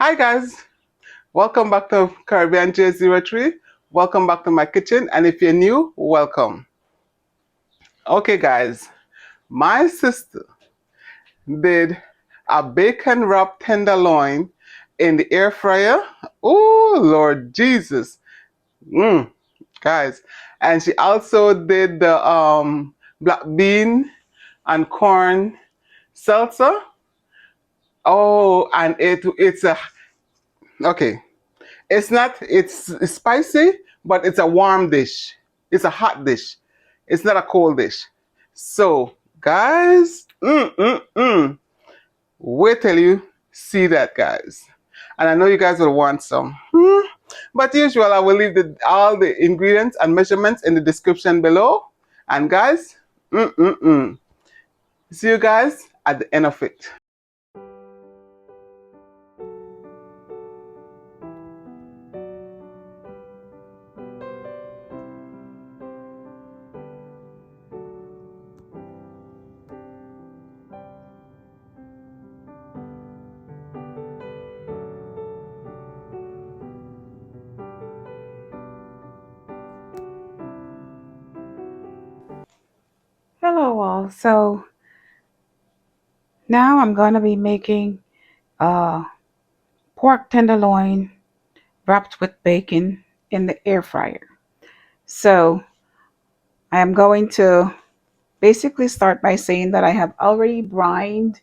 Hi guys, welcome back to Caribbean J03. Welcome back to my kitchen, and if you're new, welcome. Okay guys, my sister did a bacon wrapped tenderloin in the air fryer. Oh Lord Jesus. Mm, guys. And she also did the black bean and corn salsa. Oh, and it's a okay. It's spicy, but it's a warm dish. It's a hot dish. It's not a cold dish. So, guys, wait till you see that, guys. And I know you guys will want some. But usual, I will leave all the ingredients and measurements in the description below. And guys, see you guys at the end of it. Hello all. So now I'm going to be making uh, pork tenderloin wrapped with bacon in the air fryer. So I am going to basically start by saying that I have already brined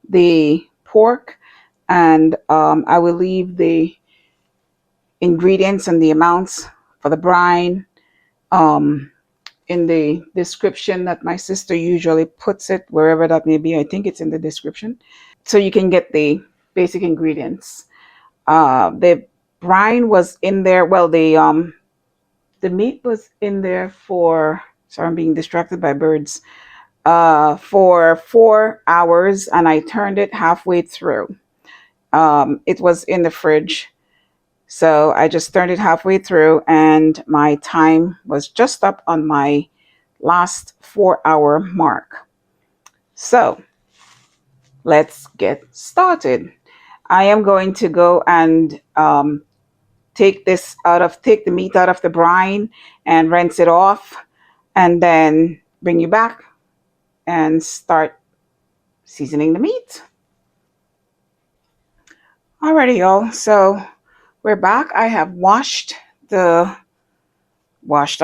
the pork, and I will leave the ingredients and the amounts for the brine um, in the description that my sister usually puts it, wherever that may be. I think it's in the description. So you can get the basic ingredients. The brine was in there. Well, the meat was in there for. Sorry, I'm being distracted by birds. For 4 hours, and I turned it halfway through. It was in the fridge, so I just turned it halfway through, and my time was just up on my last 4 hour mark. So let's get started. I am going to go and take the meat out of the brine and rinse it off, and then bring you back and start seasoning the meat. Alrighty, y'all. So we're back. I have I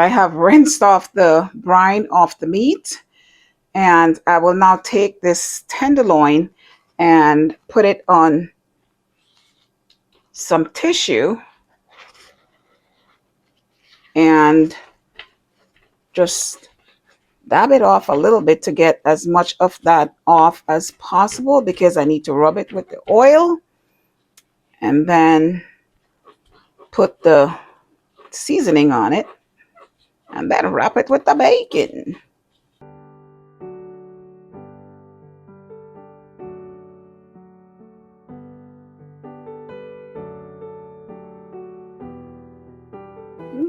have rinsed off the brine off the meat, and I will now take this tenderloin and put it on some tissue and just dab it off a little bit to get as much of that off as possible, because I need to rub it with the oil and then put the seasoning on it and then wrap it with the bacon.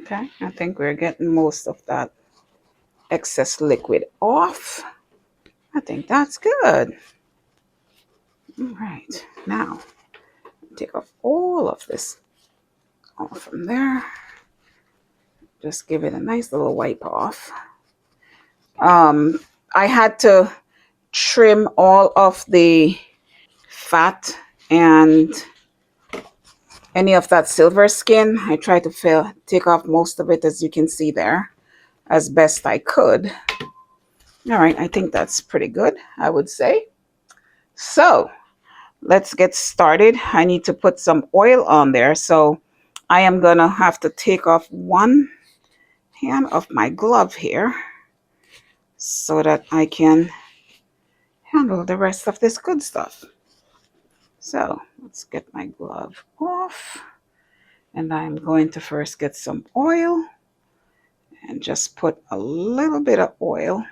Okay, I think we're getting most of that excess liquid off. I think that's good. All right, now take off all of this off from there. Just give it a nice little wipe off. I had to trim all of the fat and any of that silver skin. I tried to take off most of it, as you can see there, as best I could. All right, I think that's pretty good, I would say. So let's get started. I need to put some oil on there, so I am gonna have to take off one hand of my glove here so that I can handle the rest of this good stuff. So let's get my glove off, and I'm going to first get some oil and just put a little bit of oil.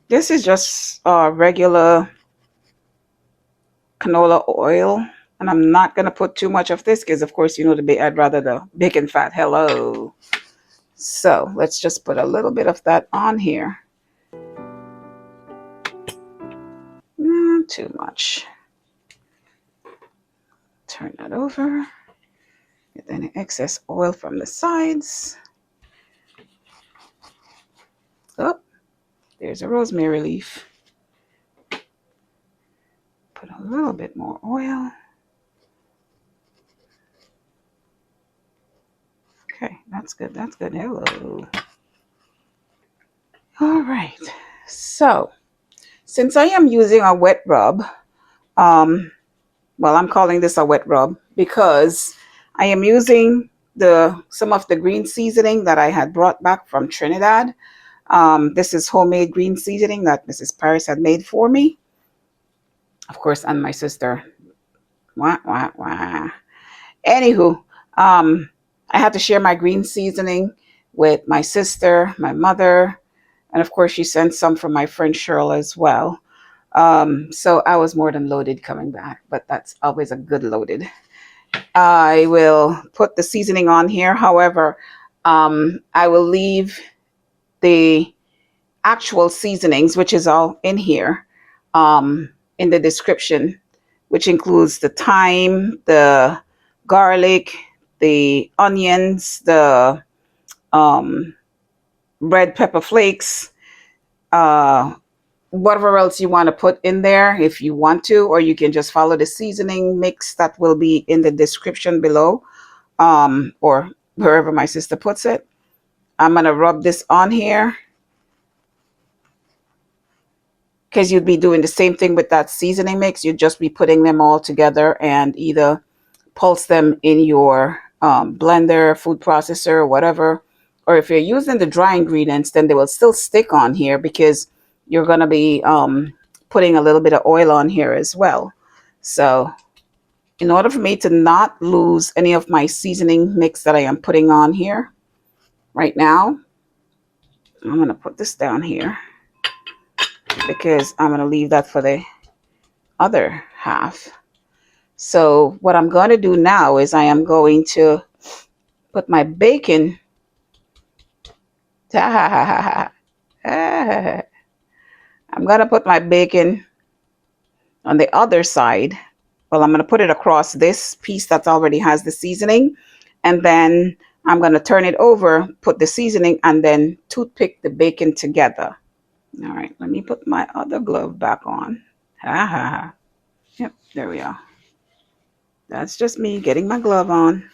This is just regular canola oil, and I'm not going to put too much of this because, of course, you know, I'd rather the bacon fat. Hello. So let's just put a little bit of that on here. Not too much. turn that over. Get any excess oil from the sides. Oh, there's a rosemary leaf. Put a little bit more oil. Okay, that's good. That's good. Hello. All right. So, since I am using a wet rub, well, I'm calling this a wet rub because I am using some of the green seasoning that I had brought back from Trinidad. This is homemade green seasoning that Mrs. Paris had made for me, of course, and my sister. Wah, wah, wah. Anywho, I had to share my green seasoning with my sister, my mother, and of course, she sent some from my friend Cheryl as well. So I was more than loaded coming back, but that's always a good loaded. I will put the seasoning on here. However, I will leave the actual seasonings, which is all in here, in the description, which includes the thyme, the garlic, the onions, the um, red pepper flakes, uh, whatever else you want to put in there if you want to, or you can just follow the seasoning mix that will be in the description below, or wherever my sister puts it. I'm going to rub this on here because you'd be doing the same thing with that seasoning mix. You'd just be putting them all together and either pulse them in your blender, food processor, or whatever. Or if you're using the dry ingredients, then they will still stick on here because you're going to be putting a little bit of oil on here as well. So in order for me to not lose any of my seasoning mix that I am putting on here right now, I'm going to put this down here because I'm going to leave that for the other half. So what I'm going to do now is I am going to put my bacon. I'm going to put my bacon on the other side. Well, I'm going to put it across this piece that already has the seasoning. And then I'm going to turn it over, put the seasoning, and then toothpick the bacon together. All right, let me put my other glove back on. Yep, there we are. That's just me getting my glove on.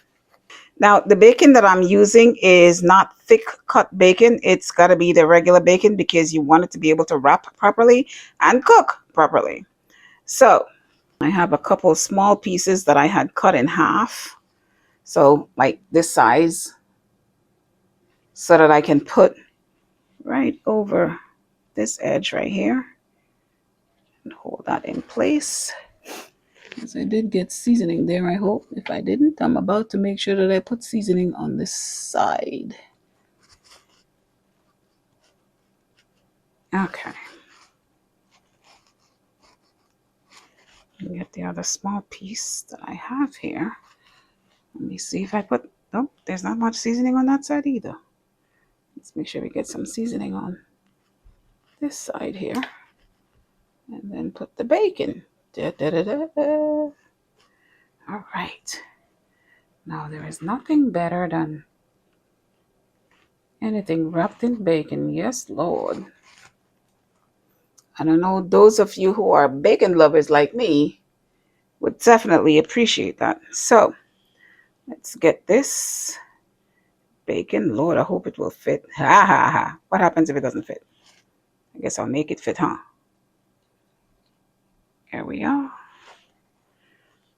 Now, the bacon that I'm using is not thick cut bacon. It's got to be the regular bacon because you want it to be able to wrap properly and cook properly. So I have a couple of small pieces that I had cut in half. So like this size, so that I can put right over this edge right here and hold that in place. Because I did get seasoning there, I hope. If I didn't, I'm about to make sure that I put seasoning on this side. Okay. Get the other small piece that I have here. Let me see if I put, nope, there's not much seasoning on that side either. Let's make sure we get some seasoning on this side here. And then put the bacon. Da, da, da, da, da. All right. Now there is nothing better than anything wrapped in bacon. Yes, Lord. I don't know, those of you who are bacon lovers like me would definitely appreciate that. So let's get this bacon. Lord, I hope it will fit. Ha ha ha. What happens if it doesn't fit? I guess I'll make it fit, huh? Here we are.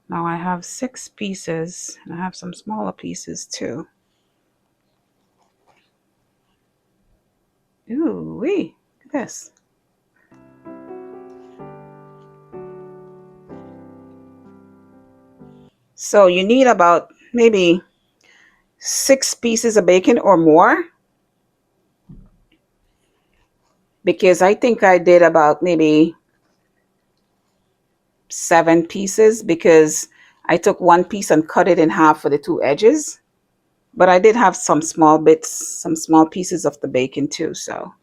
Now I have 6 pieces, and I have some smaller pieces too. Ooh wee, look at this. So you need about maybe 6 pieces of bacon or more, because I think I did about maybe 7 pieces because I took 1 piece and cut it in half for the 2 edges. But I did have some small bits, some small pieces of the bacon too, so.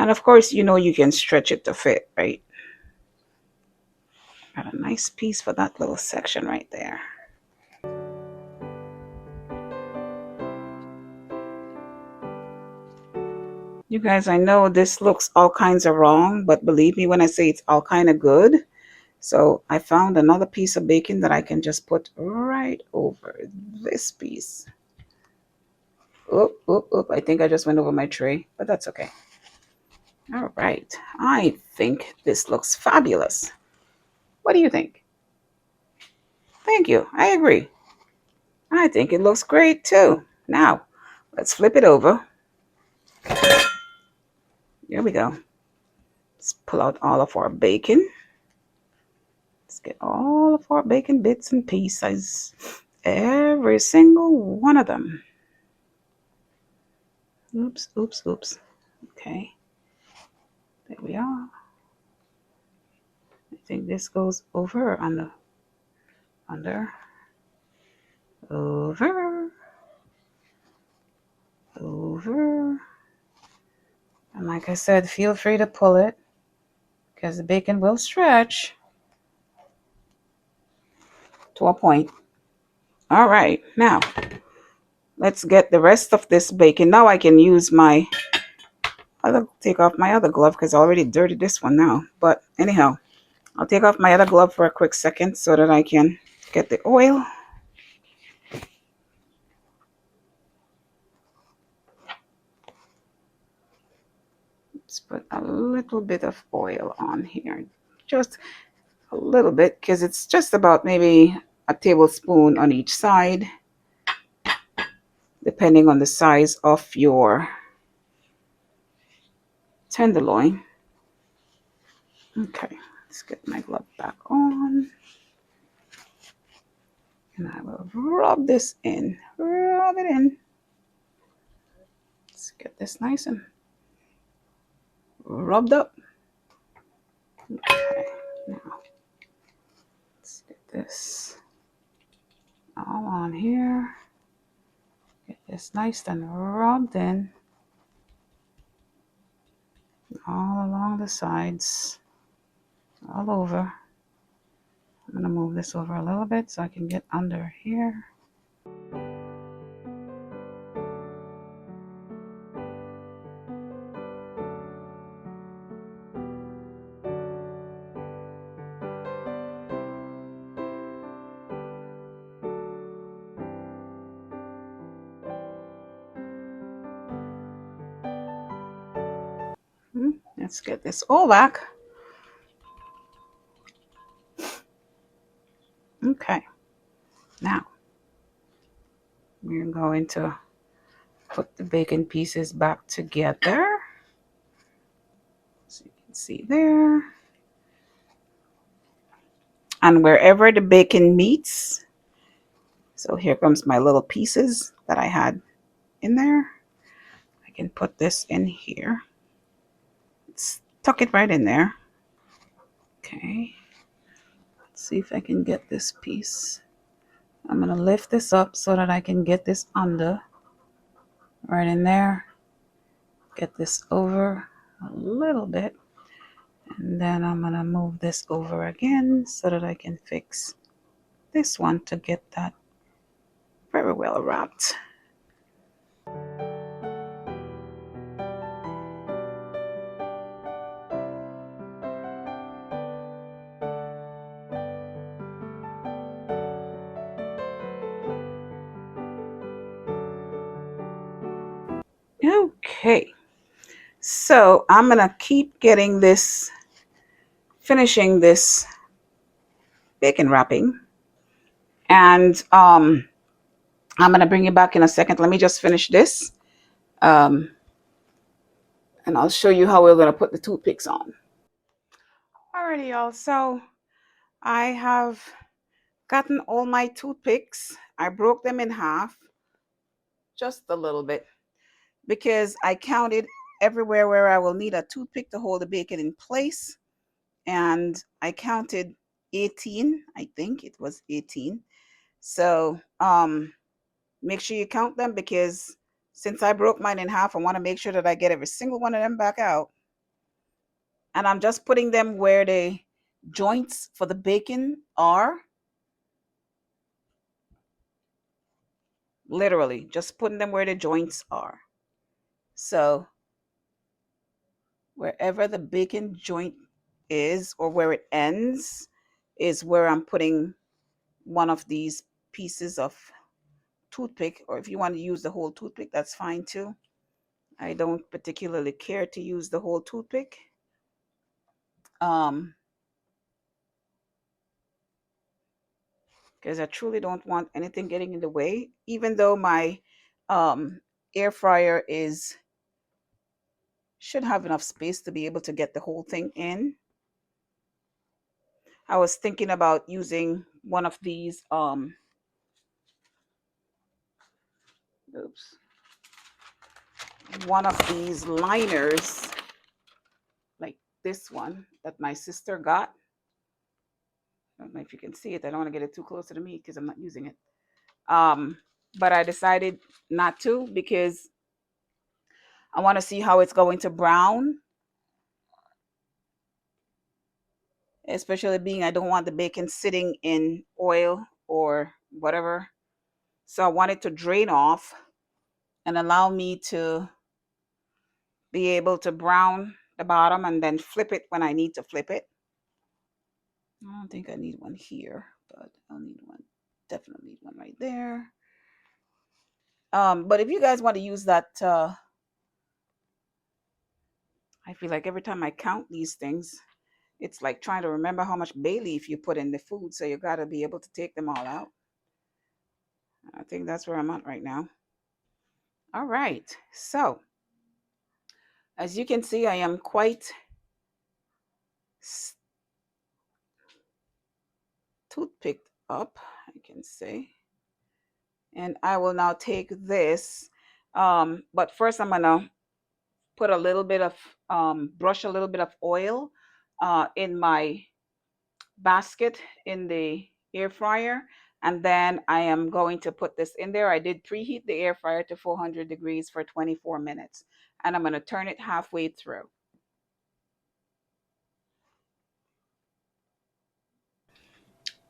And of course, you know you can stretch it to fit, right? Got a nice piece for that little section right there. You guys, I know this looks all kinds of wrong, but believe me when I say it's all kind of good. So I found another piece of bacon that I can just put right over this piece. Oop, oop, oop. I think I just went over my tray, but that's okay. All right. I think this looks fabulous. What do you think? Thank you. I agree. I think it looks great too. Now, let's flip it over. Here we go. Let's pull out all of our bacon. Let's get all of our bacon bits and pieces. Every single one of them. Oops, oops, oops. Okay. There we are. I think this goes over or under. Under. Over. Over. And like I said, feel free to pull it because the bacon will stretch to a point. All right, now let's get the rest of this bacon. Now I can use my take off my other glove because I already dirtied this one now. But anyhow, I'll take off my other glove for a quick second so that I can get the oil. Let's put a little bit of oil on here. Just a little bit because it's just about maybe a tablespoon on each side, depending on the size of your tenderloin. Okay, let's get my glove back on. And I will rub this in. Rub it in. Let's get this nice and rubbed up. Okay, now let's get this all on here. Get this nice and rubbed in all along the sides, all over. I'm going to move this over a little bit so I can get under here. Let's get this all back. Okay, now we're going to put the bacon pieces back together. So you can see there. And wherever the bacon meets, so here comes my little pieces that I had in there. I can put this in here. Let's tuck it right in there. Okay. Let's see if I can get this piece. I'm going to lift this up so that I can get this under. Right in there. Get this over a little bit. And then I'm going to move this over again so that I can fix this one to get that very well wrapped. Okay, so I'm gonna keep getting this, finishing this bacon wrapping, and I'm gonna bring you back in a second. Let me just finish this, and I'll show you how we're gonna put the toothpicks on. Alrighty, y'all. So I have gotten all my toothpicks. I broke them in half, just a little bit, because I counted everywhere where I will need a toothpick to hold the bacon in place. And I counted 18. I think it was 18. So make sure you count them because since I broke mine in half, I want to make sure that I get every single one of them back out. and I'm just putting them where the joints for the bacon are. Literally, just putting them where the joints are. So wherever the bacon joint is, or where it ends, is where I'm putting one of these pieces of toothpick, or if you want to use the whole toothpick, that's fine too. I don't particularly care to use the whole toothpick. Um, because I truly don't want anything getting in the way, even though my air fryer is should have enough space to be able to get the whole thing in. I was thinking about using one of these oops, one of these liners, like this one that my sister got. I don't know if you can see it. I don't want to get it too close to me because I'm not using it. Um, but I decided not to because I want to see how it's going to brown, especially being I don't want the bacon sitting in oil or whatever. So I want it to drain off and allow me to be able to brown the bottom and then flip it when I need to flip it. I don't think I need one here, but I'll need one. Definitely need one right there. But if you guys want to use that, I feel like every time I count these things, it's like trying to remember how much bay leaf you put in the food. So you got to be able to take them all out. I think that's where I'm at right now. All right. So as you can see, I am quite toothpicked up, I can say. And I will now take this. But first I'm going to put a little bit of, brush a little bit of oil in my basket in the air fryer, and then I am going to put this in there. I did preheat the air fryer to 400 degrees for 24 minutes, and I'm going to turn it halfway through.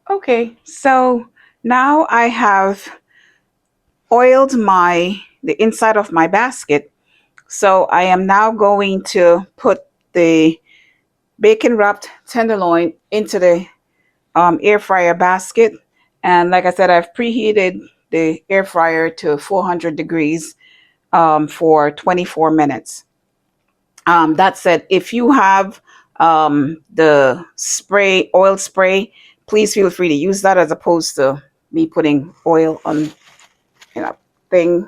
Okay, so now I have oiled the inside of my basket. So I am now going to put the bacon wrapped tenderloin into the air fryer basket. And like I said, I've preheated the air fryer to 400 degrees for 24 minutes. That said, if you have the oil spray, please feel free to use that as opposed to me putting oil on thing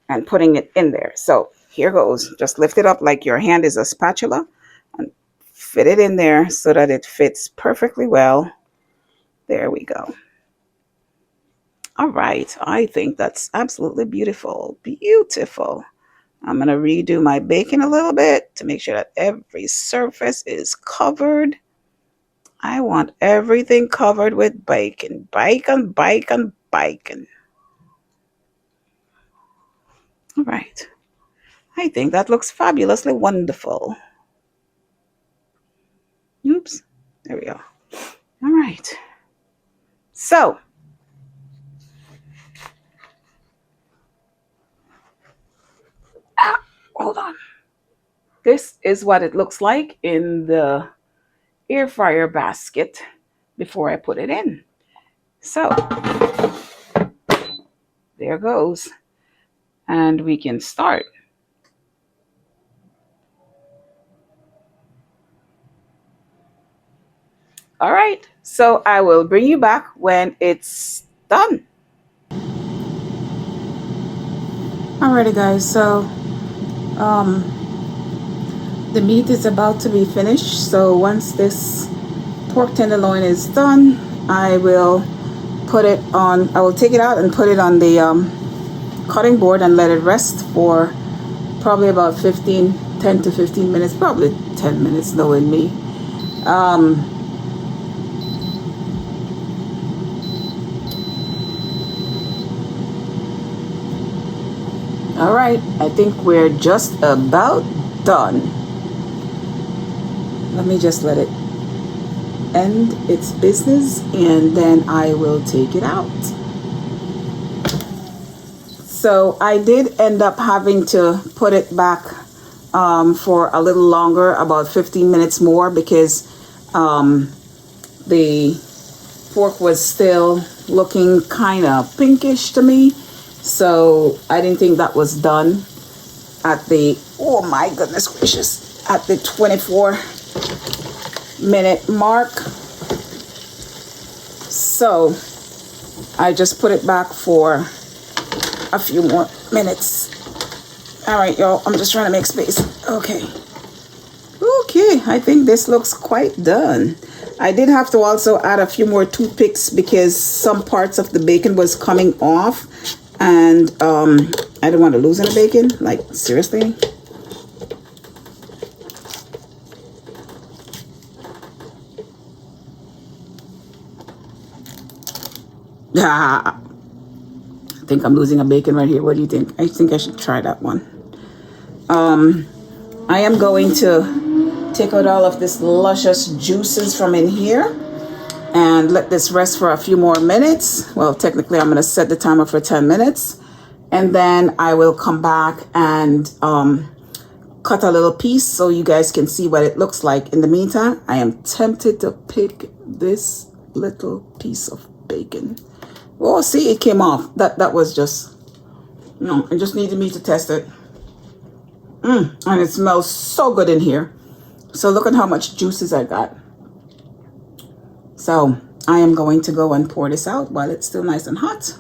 and putting it in there. So here goes. Just lift it up like your hand is a spatula and fit it in there so that it fits perfectly well. There we go. All right. I think that's absolutely beautiful. Beautiful. I'm going to redo my bacon a little bit to make sure that every surface is covered. I want everything covered with bacon. Bacon, bacon, bacon. All right. I think that looks fabulously wonderful. Oops. There we go. All right. So, hold on. This is what it looks like in the air fryer basket before I put it in. So, there goes. And we can start. All right. So, I will bring you back when it's done. Alrighty, guys. So, um, the meat is about to be finished. So, once this pork tenderloin is done, I will I will take it out and put it on the cutting board and let it rest for probably about 10 to 15 minutes, probably 10 minutes knowing me. All right, I think we're just about done. Let me just let it end its business and then I will take it out. So I did end up having to put it back for a little longer, about 15 minutes more, because the pork was still looking kind of pinkish to me. So I didn't think that was done at the, oh my goodness gracious, at the 24-minute mark. So I just put it back for a few more minutes. All right, y'all, I'm just trying to make space. Okay. Okay, I think this looks quite done. I did have to also add a few more toothpicks because some parts of the bacon was coming off, and I didn't want to lose any bacon. Like, seriously? Ah, I think I'm losing a bacon right here. What do you think? I think I should try that one. I am going to take out all of this luscious juices from in here and let this rest for a few more minutes. Well, technically, I'm going to set the timer for 10 minutes. And then I will come back and cut a little piece so you guys can see what it looks like. In the meantime, I am tempted to pick this little piece of bacon. Oh, see, it came off. That was just, no, it just needed me to test it. And it smells so good in here. So look at how much juices I got. So I am going to go and pour this out while it's still nice and hot.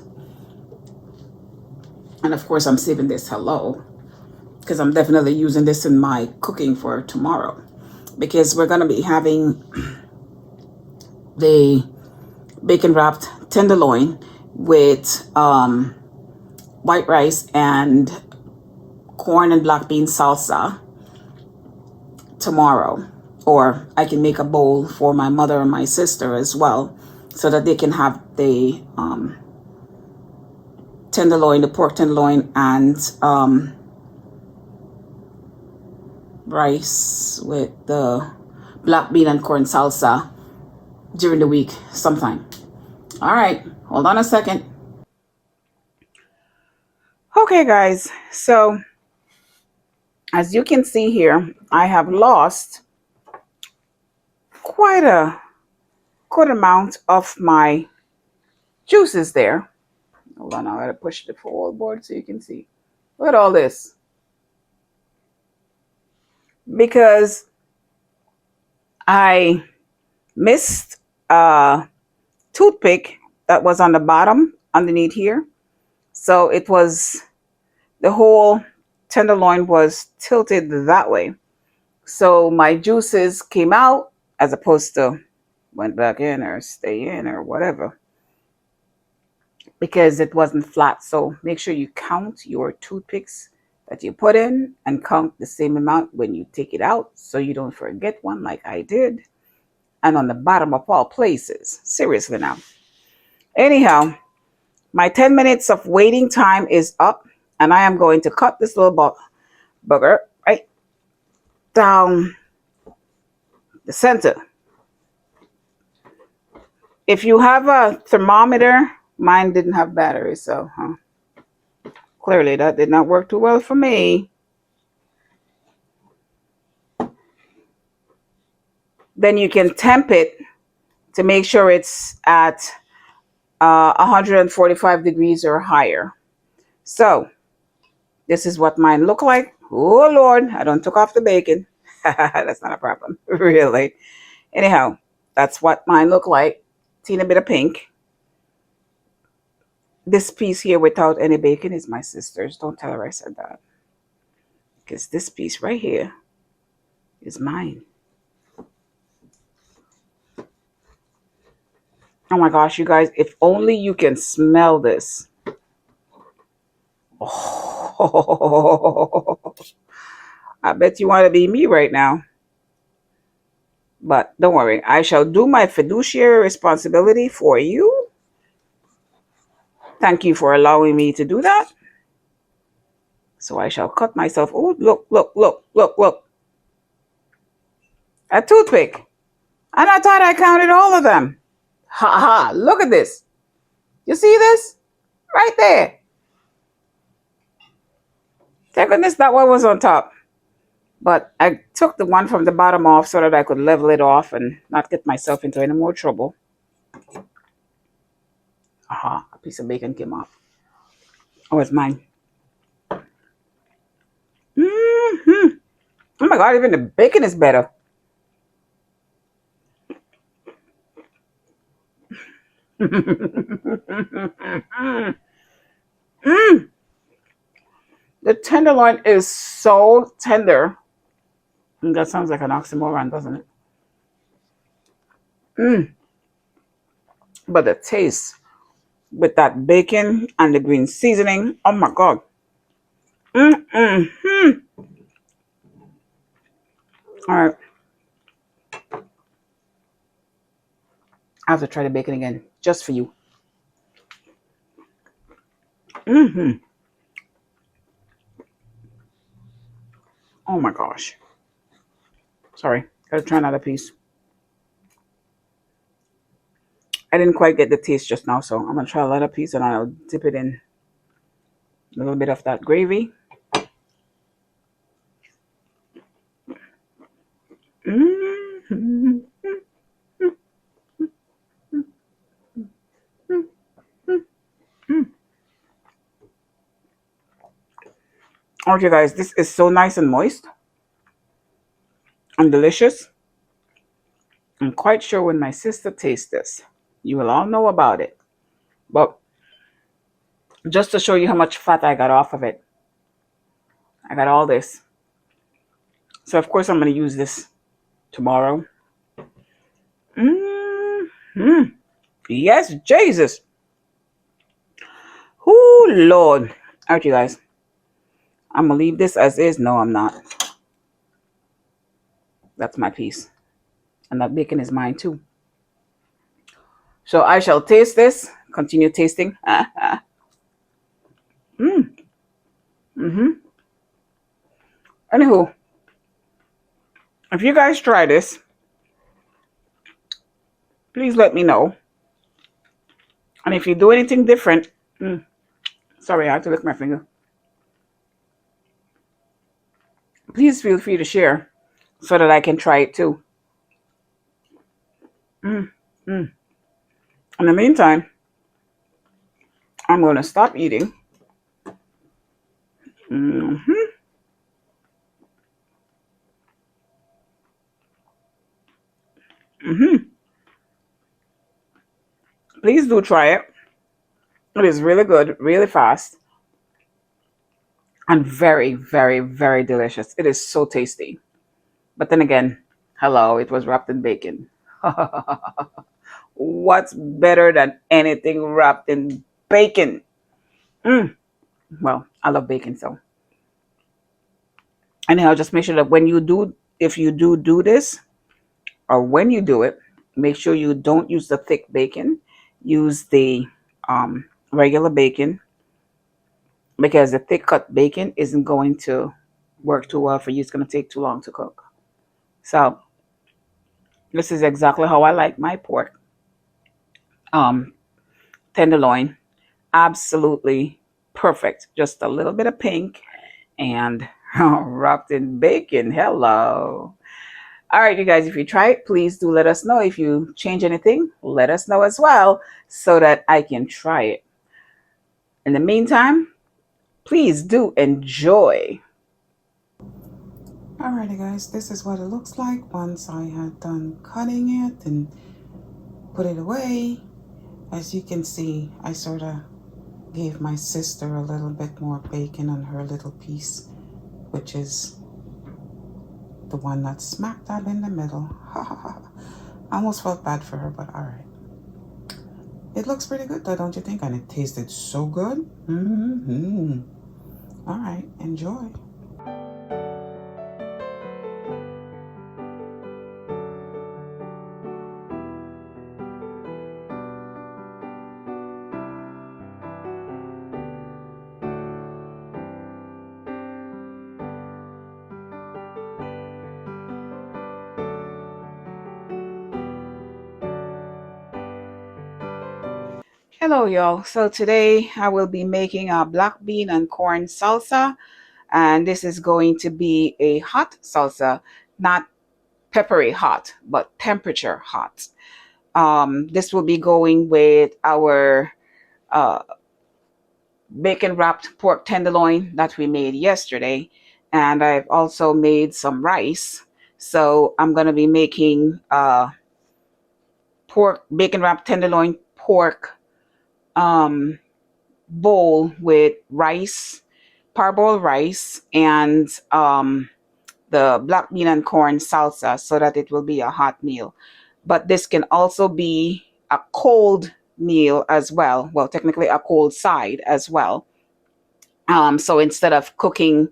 And of course, I'm saving this, hello, because I'm definitely using this in my cooking for tomorrow, because we're going to be having the bacon wrapped tenderloin with white rice and corn and black bean salsa tomorrow. Or I can make a bowl for my mother and my sister as well, so that they can have the tenderloin, the pork tenderloin, and rice with the black bean and corn salsa during the week sometime. All right, hold on a second. Okay, guys, so as you can see here, I have lost quite a good amount of my juices there. Hold on, I gotta push the forward so you can see. Look at all this. Because I missed a toothpick that was on the bottom underneath here. So it was, the whole tenderloin was tilted that way. So my juices came out as opposed to went back in or stay in or whatever, because it wasn't flat. So make sure you count your toothpicks that you put in and count the same amount when you take it out, so you don't forget one like I did. And on the bottom of all places, seriously now. Anyhow, my 10 minutes of waiting time is up, and I am going to cut this little bugger right down the center. If you have a thermometer, mine didn't have battery, so clearly that did not work too well for me. Then you can temp it to make sure it's at 145 degrees or higher. So this is what mine look like. Oh Lord, I don't took off the bacon. That's not a problem, really. Anyhow, that's what mine look like. Teeny bit of pink. This piece here without any bacon is my sister's. Don't tell her I said that, because this piece right here is mine. Oh my gosh, you guys, if only you can smell this. Oh, I bet you want to be me right now. But don't worry, I shall do my fiduciary responsibility for you. Thank you for allowing me to do that. So I shall cut myself. Oh, look, look, look, look, look. A toothpick. And I thought I counted all of them. Ha ha, look at this. You see this? Right there. Thank goodness that one was on top. But I took the one from the bottom off so that I could level it off and not get myself into any more trouble. Aha, a piece of bacon came off. Oh, it's mine. Hmm. Oh my God, even the bacon is better. Mm. The tenderloin is so tender. That sounds like an oxymoron, doesn't it? Mm. But the taste with that bacon and the green seasoning, oh my God. Mm-mm-hmm. All right, I have to try the bacon again, just for you. Mm-hmm. Oh my gosh. Sorry, gotta try another piece. I didn't quite get the taste just now, so I'm gonna try another piece and I'll dip it in a little bit of that gravy. Mm-hmm. Okay, guys, this is so nice and moist and delicious. I'm quite sure when my sister tastes this, you will all know about it. But just to show you how much fat I got off of it, I got all this. So, of course, I'm going to use this tomorrow. Mm-hmm. Yes, Jesus. Oh, Lord. All right, you guys. I'm going to leave this as is. No, I'm not. That's my piece. And that bacon is mine, too. So, I shall taste this. Continue tasting. Mm-hmm. Anywho, if you guys try this, please let me know. And if you do anything different, sorry, I have to lick my finger. Please feel free to share so that I can try it too. Mm, mm. In the meantime, I'm going to stop eating. Mm-hmm, mm-hmm. Please do try it. It is really good, really fast, and very, very, very delicious. It is so tasty. But then again, hello, it was wrapped in bacon. What's better than anything wrapped in bacon? Mm. Well, I love bacon, so anyhow, just make sure that when you do, if you do this, or when you do it, make sure you don't use the thick bacon. Use the regular bacon, because the thick cut bacon isn't going to work too well for you. It's going to take too long to cook. So this is exactly how I like my pork um, tenderloin. Absolutely perfect. Just a little bit of pink and wrapped in bacon. Hello. All right, you guys, if you try it, please do let us know. If you change anything, let us know as well so that I can try it. In the meantime, please do enjoy. Alrighty guys, this is what it looks like once I had done cutting it and put it away. As you can see, I sort of gave my sister a little bit more bacon on her little piece, which is the one that's smack dab in the middle. I almost felt bad for her, but alright. It looks pretty good though, don't you think? And it tasted so good. Mm-hmm. Alright, enjoy. Hello, y'all. So today I will be making a black bean and corn salsa, and this is going to be a hot salsa, not peppery hot, but temperature hot. This will be going with our uh, bacon wrapped pork tenderloin that we made yesterday, and I've also made some rice. So I'm going to be making pork bacon wrapped tenderloin pork um, bowl with rice, parboiled rice, and the black bean and corn salsa so that it will be a hot meal. But this can also be a cold meal as well. Well, technically a cold side as well. So instead of cooking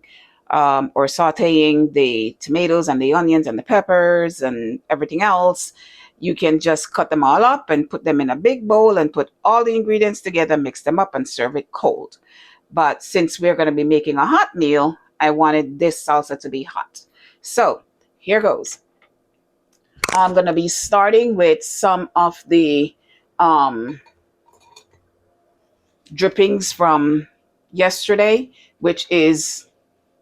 or sauteing the tomatoes and the onions and the peppers and everything else, you can just cut them all up and put them in a big bowl and put all the ingredients together, mix them up, and serve it cold. But since we're going to be making a hot meal, I wanted this salsa to be hot. So here goes. I'm going to be starting with some of the um, drippings from yesterday, which is,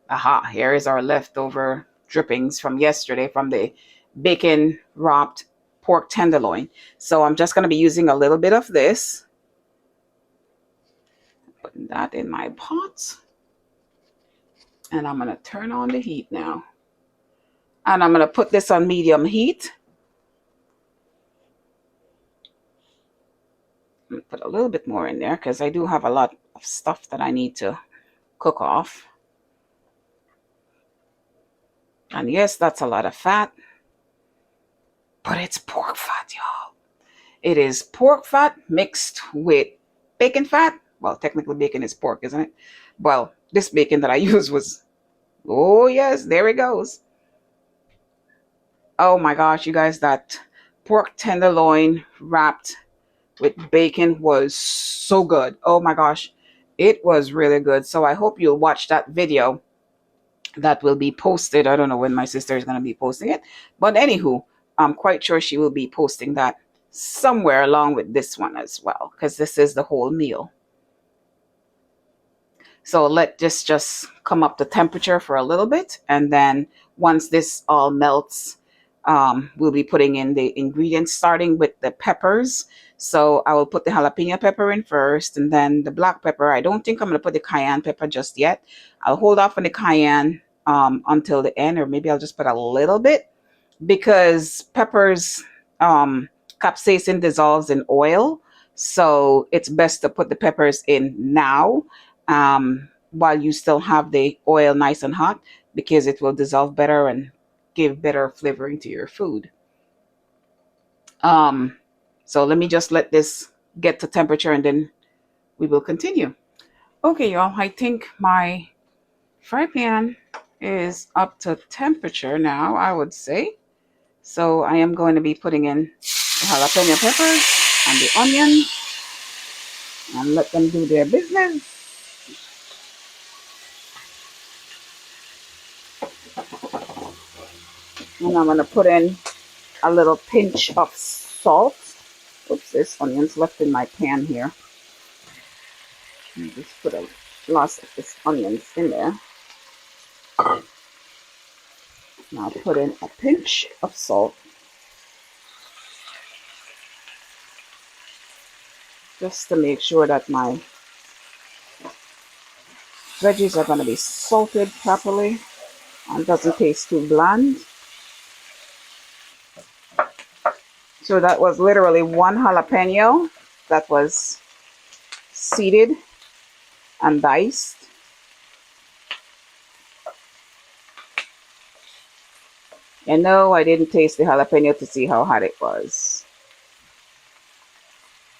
aha, here is our leftover drippings from yesterday from the bacon wrapped pork tenderloin. So I'm just going to be using a little bit of this, putting that in my pot. And I'm going to turn on the heat now. And I'm going to put this on medium heat. I'm going to put a little bit more in there because I do have a lot of stuff that I need to cook off. And yes, that's a lot of fat, but it's pork fat, y'all. It is pork fat mixed with bacon fat. Well, technically bacon is pork, isn't it? Well, this bacon that I used was, oh yes, there it goes. Oh my gosh, you guys, that pork tenderloin wrapped with bacon was so good. Oh my gosh, it was really good. So I hope you'll watch that video that will be posted. I don't know when my sister is going to be posting it, but anywho, I'm quite sure she will be posting that somewhere along with this one as well, because this is the whole meal. So let this just come up to temperature for a little bit, and then once this all melts, we'll be putting in the ingredients, starting with the peppers. So I will put the jalapeno pepper in first, and then the black pepper. I don't think I'm going to put the cayenne pepper just yet. I'll hold off on the cayenne until the end, or maybe I'll just put a little bit, because peppers, um, capsaicin dissolves in oil. So it's best to put the peppers in now, while you still have the oil nice and hot, because it will dissolve better and give better flavoring to your food. Um, so let me just let this get to temperature and then we will continue. Okay, y'all, I think my fry pan is up to temperature now, I would say. So I am going to be putting in the jalapeno peppers and the onions and let them do their business. And I'm going to put in a little pinch of salt. Oops, there's onions left in my pan here. Just put a lot of this onions in there. Now put in a pinch of salt, just to make sure that my veggies are going to be salted properly and doesn't taste too bland. So that was literally one jalapeno that was seeded and diced. And no, I didn't taste the jalapeno to see how hot it was.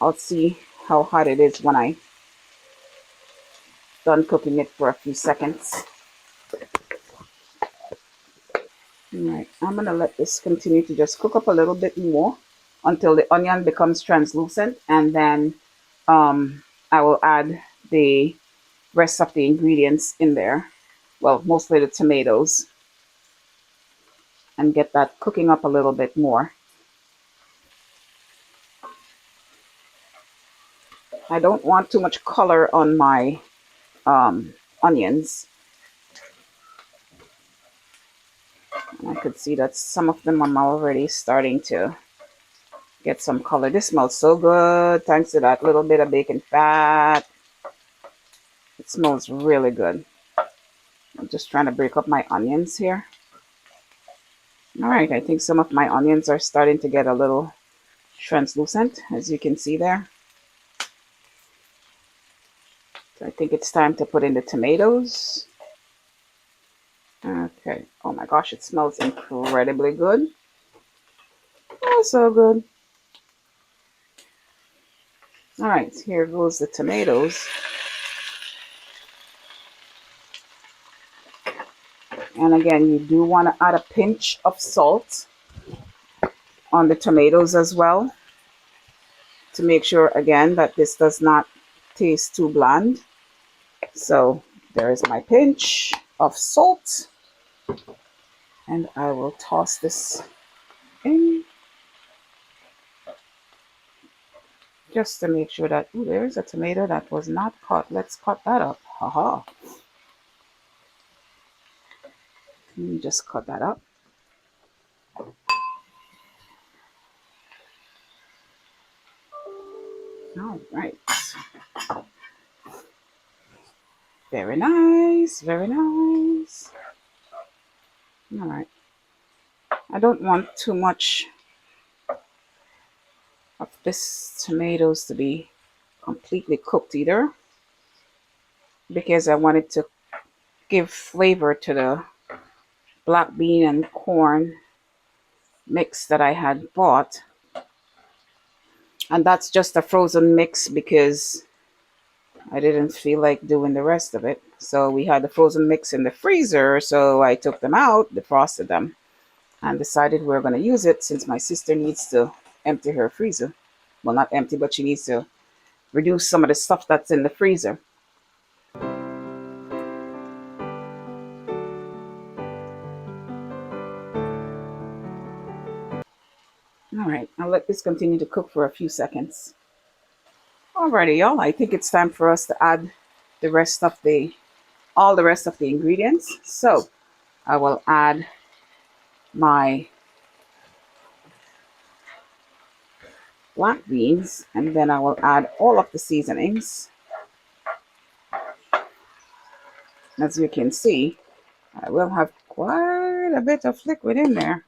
I'll see how hot it is when I done cooking it for a few seconds. Alright, I'm gonna let this continue to just cook up a little bit more until the onion becomes translucent, and then I will add the rest of the ingredients in there. Well, mostly the tomatoes, and get that cooking up a little bit more. I don't want too much color on my onions. And I could see that some of them are already starting to get some color. This smells so good thanks to that little bit of bacon fat. It smells really good. I'm just trying to break up my onions here. All right, I think some of my onions are starting to get a little translucent, as you can see there. So I think it's time to put in the tomatoes. Okay. Oh my gosh, it smells incredibly good. Oh, so good. All right, here goes the tomatoes. And again, you do want to add a pinch of salt on the tomatoes as well to make sure, again, that this does not taste too bland. So there is my pinch of salt. And I will toss this in just to make sure that, ooh, there's a tomato that was not cut. Let's cut that up. Haha. Let me just cut that up. All right. Very nice. Very nice. All right. I don't want too much of this tomatoes to be completely cooked either, because I wanted to give flavor to the black bean and corn mix that I had bought. And that's just a frozen mix because I didn't feel like doing the rest of it. So we had the frozen mix in the freezer, so I took them out, defrosted them, and decided we are going to use it since my sister needs to empty her freezer. Well, not empty, but she needs to reduce some of the stuff that's in the freezer. All right, I'll let this continue to cook for a few seconds. Alrighty, y'all, I think it's time for us to add the rest of all the rest of the ingredients. So I will add my black beans, and then I will add all of the seasonings. As you can see, I will have quite a bit of liquid in there,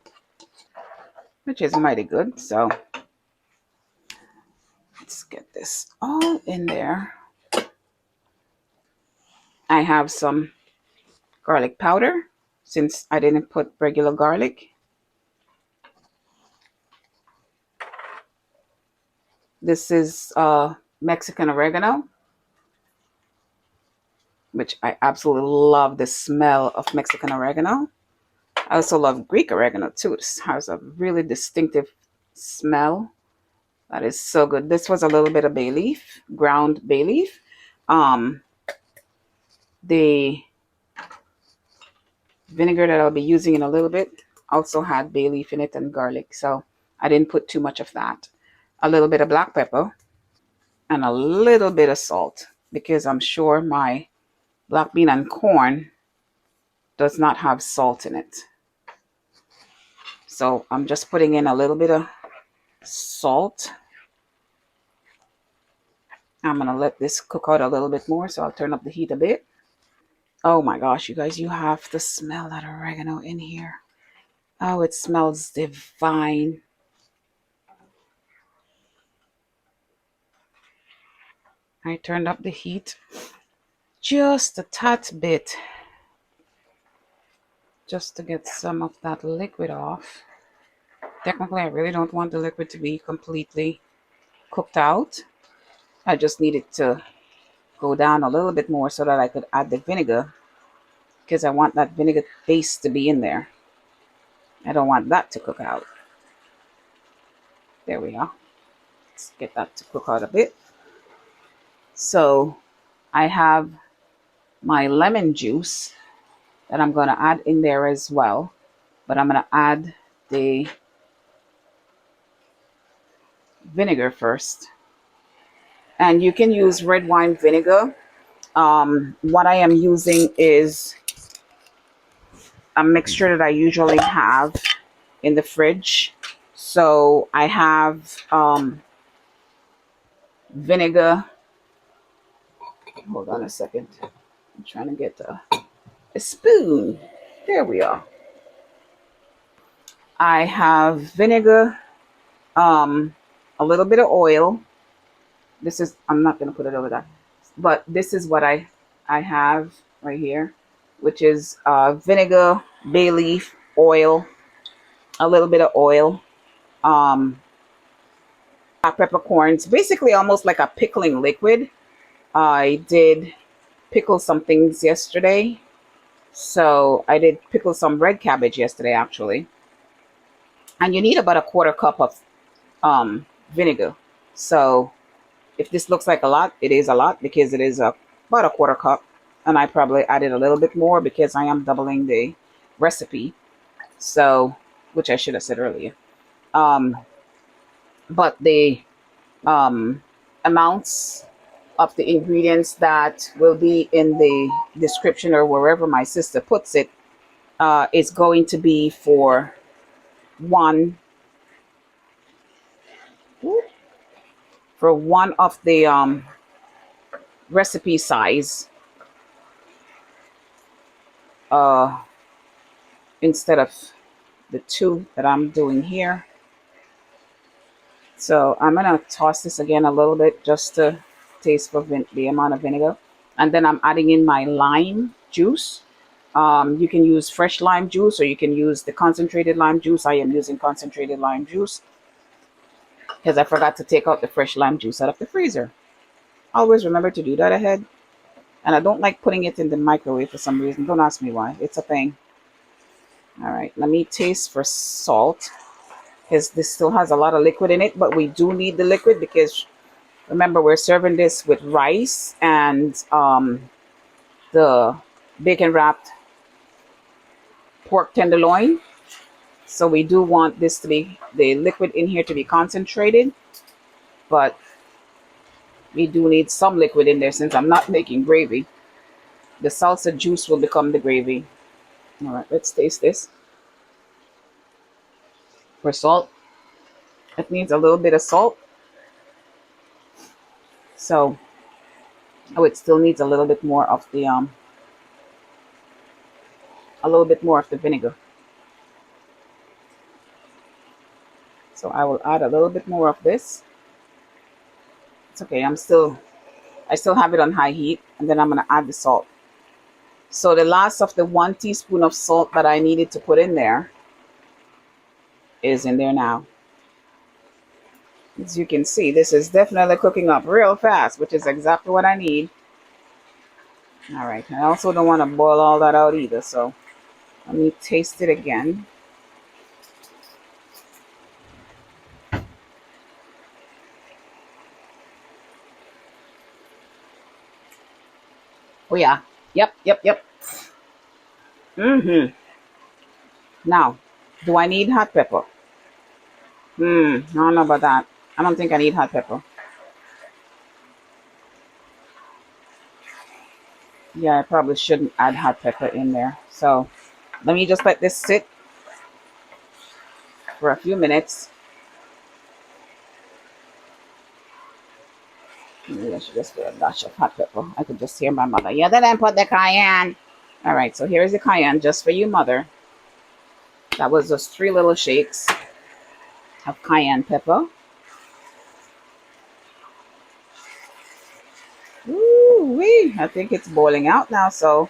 which is mighty good. So let's get this all in there. I have some garlic powder since I didn't put regular garlic. This is Mexican oregano, which I absolutely love the smell of Mexican oregano. I also love Greek oregano too. This has a really distinctive smell that is so good. This was a little bit of bay leaf, ground bay leaf. Um, the vinegar that I'll be using in a little bit also had bay leaf in it and garlic, so I didn't put too much of that. A little bit of black pepper and a little bit of salt because I'm sure my black bean and corn does not have salt in it. So I'm just putting in a little bit of salt. I'm going to let this cook out a little bit more, so I'll turn up the heat a bit. Oh my gosh, you guys, you have to smell that oregano in here. Oh, it smells divine. I turned up the heat just a tad bit, just to get some of that liquid off. Technically, I really don't want the liquid to be completely cooked out. I just need it to go down a little bit more so that I could add the vinegar, because I want that vinegar base to be in there. I don't want that to cook out. There we are. Let's get that to cook out a bit. So I have my lemon juice that I'm going to add in there as well. But I'm going to add the vinegar first. And you can use red wine vinegar. What I am using is a mixture that I usually have in the fridge. So I have vinegar. Hold on a second. I'm trying to get a spoon. There we are. I have vinegar, um, a little bit of oil. This is, I'm not going to put it over that, but this is what I have right here, which is vinegar, bay leaf, oil, a little bit of oil, um, black peppercorns, basically almost like a pickling liquid. I did pickle some things yesterday. So I did pickle some red cabbage yesterday, actually. And you need about a quarter cup of vinegar. So if this looks like a lot, it is a lot because it is about a quarter cup. And I probably added a little bit more because I am doubling the recipe. So, which I should have said earlier. Um, but the amounts of the ingredients that will be in the description or wherever my sister puts it is going to be one for one of the recipe size uh, instead of the two that I'm doing here. So I'm gonna toss this again a little bit just to taste for the amount of vinegar, and then I'm adding in my lime juice. You can use fresh lime juice or you can use the concentrated lime juice. I am using concentrated lime juice because I forgot to take out the fresh lime juice out of the freezer. Always remember to do that ahead. And I don't like putting it in the microwave for some reason. Don't ask me why. It's a thing. All right, let me taste for salt because this still has a lot of liquid in it, but we do need the liquid because remember we're serving this with rice and the bacon wrapped pork tenderloin. So we do want this to be the liquid in here to be concentrated, but we do need some liquid in there since I'm not making gravy. The salsa juice will become the gravy. All right, let's taste this. For salt, it needs a little bit of salt. So, oh, it still needs a little bit more of the vinegar. So I will add a little bit more of this. It's okay. I still have it on high heat, and then I'm gonna add the salt. So the last of the 1 teaspoon of salt that I needed to put in there is in there now. As you can see, this is definitely cooking up real fast, which is exactly what I need. All right, I also don't want to boil all that out either, so let me taste it again. Oh yeah, yep. Mm-hmm. Now, do I need hot pepper? I don't know about that. I don't think I need hot pepper. Yeah, I probably shouldn't add hot pepper in there. So let me just let this sit for a few minutes. Maybe I should just put a dash of hot pepper. I could just hear my mother. Yeah, then put the cayenne. All right, so here's the cayenne just for you, mother. That was just 3 little shakes of cayenne pepper. Ooh wee! I think it's boiling out now, so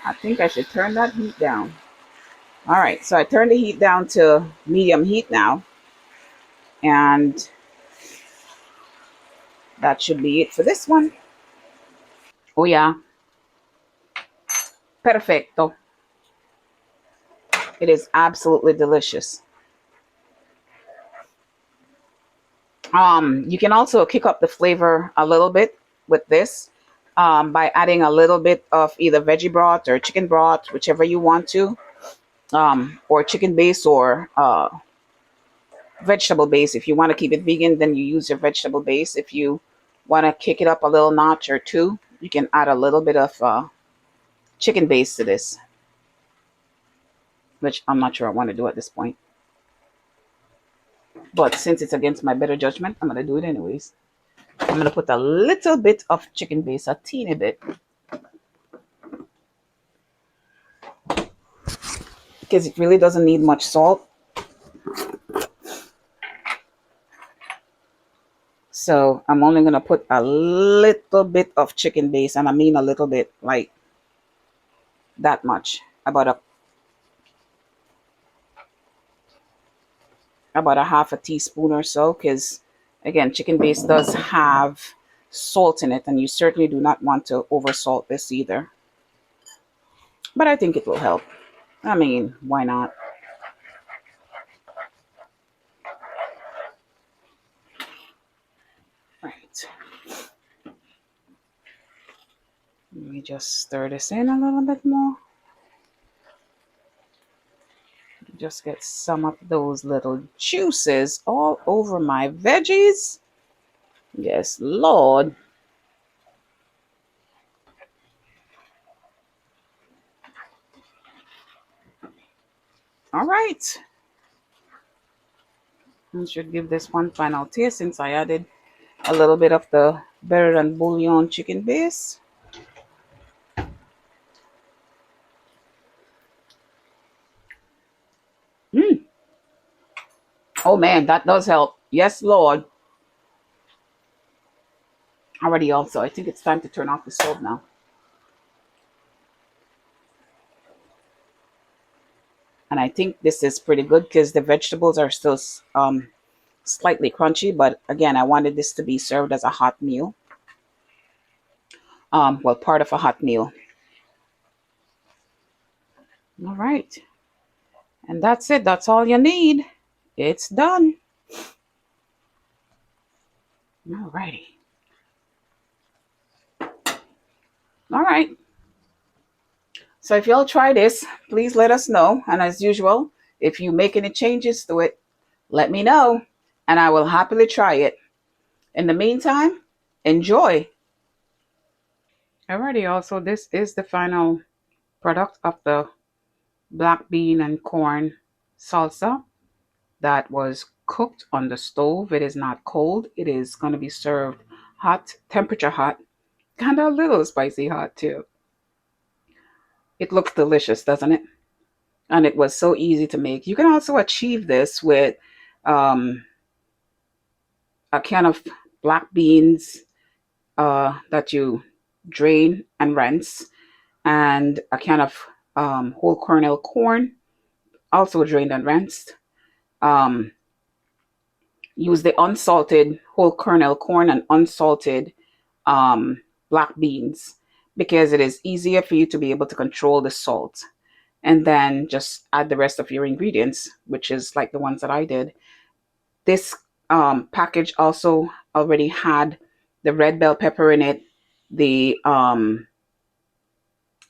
I think I should turn that heat down. All right, so I turned the heat down to medium heat now, and that should be it for this one. Oh yeah, perfecto. It is absolutely delicious. You can also kick up the flavor a little bit with this by adding a little bit of either veggie broth or chicken broth, whichever you want to, or chicken base or vegetable base. If you want to keep it vegan, then you use your vegetable base. If you want to kick it up a little notch or two, you can add a little bit of chicken base to this, which I'm not sure I want to do at this point. But since it's against my better judgment, I'm going to do it anyways. I'm going to put a little bit of chicken base, a teeny bit, because it really doesn't need much salt. So I'm only going to put a little bit of chicken base, and I mean a little bit, like that much, about a half a teaspoon or so, because again, chicken base does have salt in it, and you certainly do not want to over salt this either. But I think it will help. I mean, why not? Right. Let me just stir this in a little bit more. Just get some of those little juices all over my veggies. Yes, Lord. All right. I should give this one final taste since I added a little bit of the better than bouillon chicken base. Mm. Oh man, that does help. Yes, Lord. Already also, I think it's time to turn off the stove now. And I think this is pretty good because the vegetables are still slightly crunchy. But again, I wanted this to be served as a hot meal. Well, part of a hot meal. All right. And that's it. That's all you need. It's done. All righty. All right. So if y'all try this, please let us know. And as usual, if you make any changes to it, let me know. And I will happily try it. In the meantime, enjoy. Alrighty, also, this is the final product of the black bean and corn salsa that was cooked on the stove. It is not cold. It is going to be served hot, temperature hot, kind of a little spicy hot too. It looks delicious, doesn't it? And it was so easy to make. You can also achieve this with um, a can of black beans that you drain and rinse, and a can of whole kernel corn, also drained and rinsed. Um, Use the unsalted whole kernel corn and unsalted black beans because it is easier for you to be able to control the salt. And then just add the rest of your ingredients, which is like the ones that I did. This package also already had the red bell pepper in it, the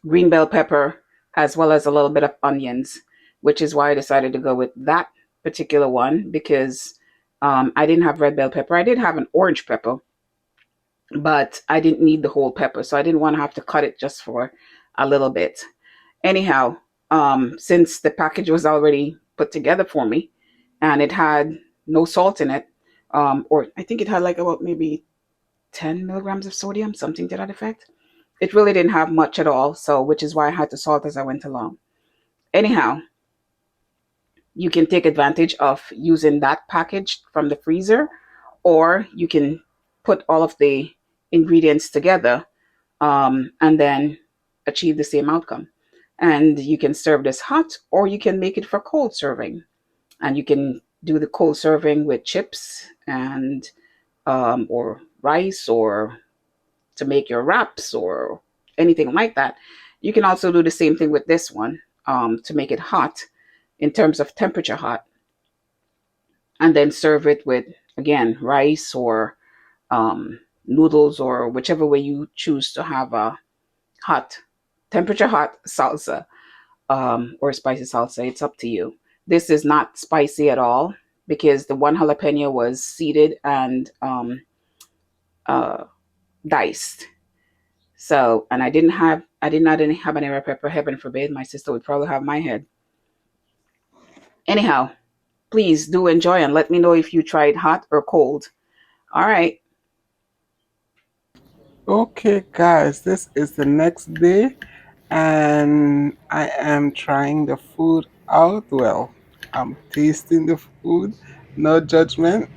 green bell pepper, as well as a little bit of onions, which is why I decided to go with that particular one because I didn't have red bell pepper. I did have an orange pepper, but I didn't need the whole pepper, so I didn't want to have to cut it just for a little bit. Anyhow, since the package was already put together for me and it had no salt in it, or I think it had like about maybe 10 milligrams of sodium, something to that effect. It really didn't have much at all, so which is why I had to salt as I went along. Anyhow, you can take advantage of using that package from the freezer, or you can put all of the ingredients together and then achieve the same outcome. And you can serve this hot, or you can make it for cold serving. And you can do the cold serving with chips and or rice, or to make your wraps or anything like that. You can also do the same thing with this one to make it hot in terms of temperature hot, and then serve it with, again, rice or noodles, or whichever way you choose to have a hot, temperature hot salsa or spicy salsa. It's up to you. This is not spicy at all because the one jalapeno was seeded and uh, diced. So, and I did not any habanero pepper. Heaven forbid, my sister would probably have my head. Anyhow, please do enjoy and let me know if you tried hot or cold. All right. Okay, guys, this is the next day, and I am trying the food out. Well, I'm tasting the food, no judgment.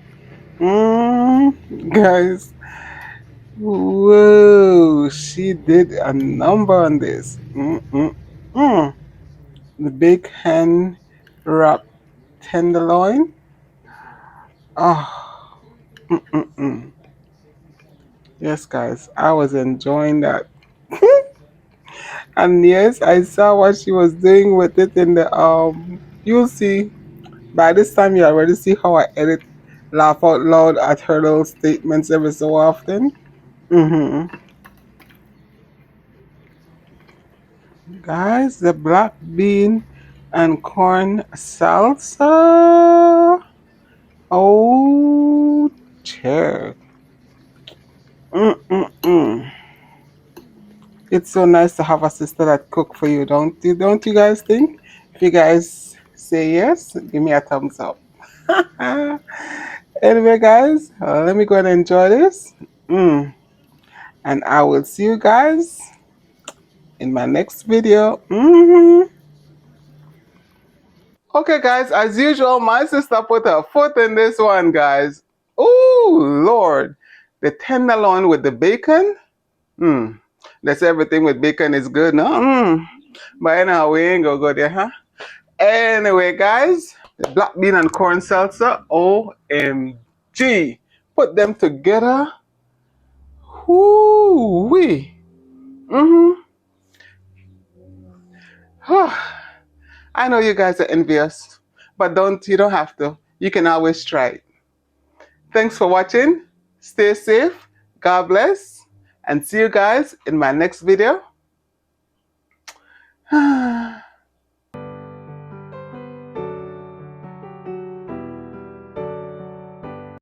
Guys, whoa, she did a number on this. Mm. The big hen wrapped tenderloin. Oh, mm. Yes, guys, I was enjoying that. And yes, I saw what she was doing with it in the you'll see by this time you already see how I edit laugh out loud at her little statements every so often. hmm Guys, the black bean and corn salsa. Oh, chair. Mm. It's so nice to have a sister that cook for you, don't you? Don't you guys think? If you guys say yes, give me a thumbs up. Anyway, guys, let me go and enjoy this. Mm. And I will see you guys in my next video. Okay, guys, as usual, my sister put her foot in this one, guys. Oh, Lord. The tenderloin with the bacon. Mm. That's everything with bacon is good, no? But anyhow, we ain't gonna go there, huh? Anyway, guys, the black bean and corn salsa, OMG. Put them together. Whoo-wee. Mm-hmm. I know you guys are envious, but you don't have to. You can always try it. Thanks for watching. Stay safe. God bless. And see you guys in my next video.